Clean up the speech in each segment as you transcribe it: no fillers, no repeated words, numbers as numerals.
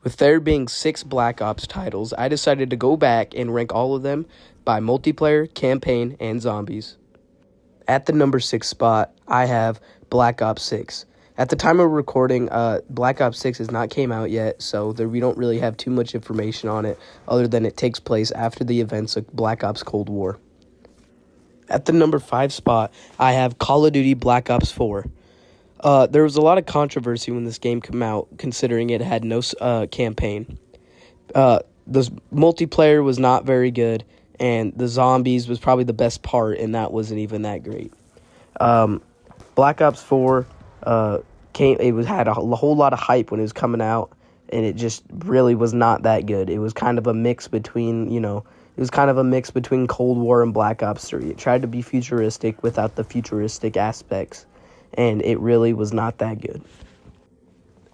With there being 6 Black Ops titles, I decided to go back and rank all of them by multiplayer, campaign, and zombies. At the number 6 spot, I have Black Ops 6. At the time of recording, Black Ops 6 has not came out yet, so we don't really have too much information on it, other than it takes place after the events of Black Ops Cold War. At the number 5 spot, I have Call of Duty Black Ops 4. There was a lot of controversy when this game came out, considering it had no campaign. The multiplayer was not very good, and the zombies was probably the best part, and that wasn't even that great. Black Ops 4 had a whole lot of hype when it was coming out, and it just really was not that good. It was kind of a mix between, Cold War and Black Ops 3. It tried to be futuristic without the futuristic aspects, and it really was not that good.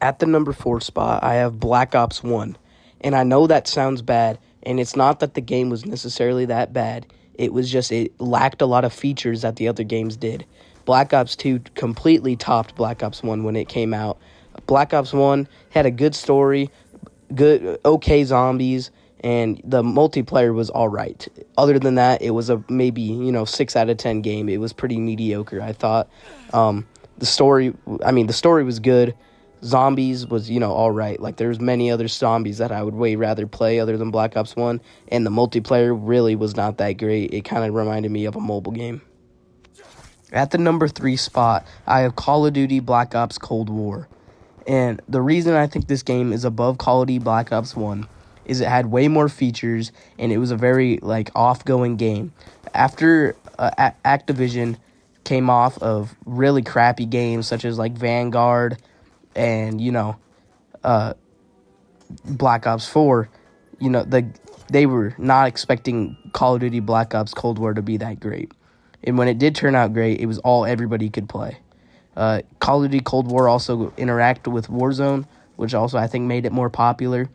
At the number 4 spot, I have Black Ops 1. And I know that sounds bad, and it's not that the game was necessarily that bad. It was just it lacked a lot of features that the other games did. Black Ops 2 completely topped Black Ops 1 when it came out. Black Ops 1 had a good story, okay zombies, and the multiplayer was all right. Other than that, it was a maybe 6 out of 10 game. It was pretty mediocre, I thought. The story was good. Zombies was, all right. Like, there's many other zombies that I would way rather play other than Black Ops 1, and the multiplayer really was not that great. It kind of reminded me of a mobile game. At the number 3 spot, I have Call of Duty Black Ops Cold War. And the reason I think this game is above Call of Duty Black Ops 1 is it had way more features, and it was a very, off-going game. After Activision came off of really crappy games such as, Vanguard and, Black Ops 4, they were not expecting Call of Duty Black Ops Cold War to be that great. And when it did turn out great, it was all everybody could play. Call of Duty Cold War also interacted with Warzone, which also I think made it more popular.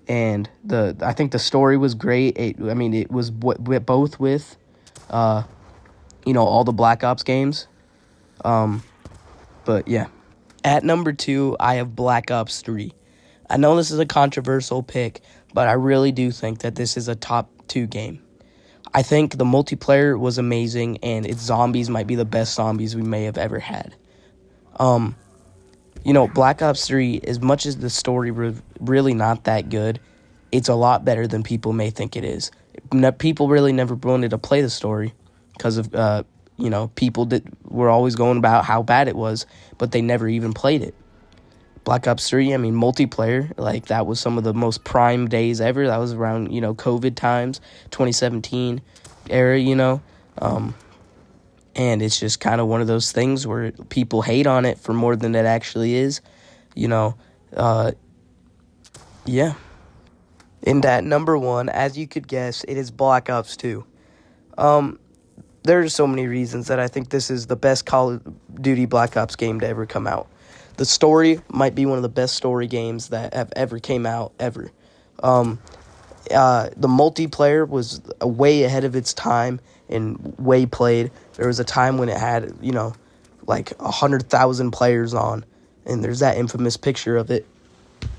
And I think the story was great. It was both with, all the Black Ops games. But yeah. At number 2, I have Black Ops 3. I know this is a controversial pick, but I really do think that this is a top 2 game. I think the multiplayer was amazing, and its zombies might be the best zombies we may have ever had. Black Ops 3, as much as the story was really not that good, it's a lot better than people may think it is. People really never wanted to play the story because of, people that were always going about how bad it was, but they never even played it. Black Ops 3, multiplayer, that was some of the most prime days ever. That was around, COVID times, 2017 era, and it's just kind of one of those things where people hate on it for more than it actually is, yeah. And at number 1, as you could guess, it is Black Ops 2. There's so many reasons that I think this is the best Call of Duty Black Ops game to ever come out. The story might be one of the best story games that have ever came out, ever. The multiplayer was way ahead of its time and way played. There was a time when it had, 100,000 players on, and there's that infamous picture of it.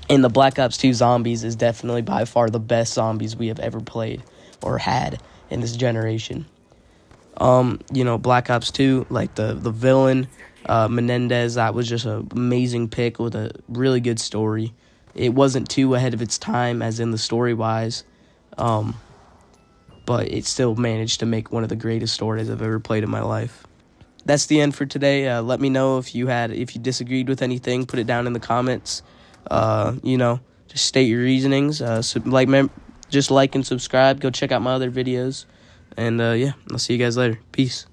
And the Black Ops 2 zombies is definitely by far the best zombies we have ever played or had in this generation. Black Ops 2, the villain, Menendez, that was just an amazing pick with a really good story. It wasn't too ahead of its time, as in the story-wise, but it still managed to make one of the greatest stories I've ever played in my life. That's the end for today. Let me know if you disagreed with anything. Put it down in the comments. Just state your reasonings. Just like and subscribe. Go check out my other videos. And, I'll see you guys later. Peace.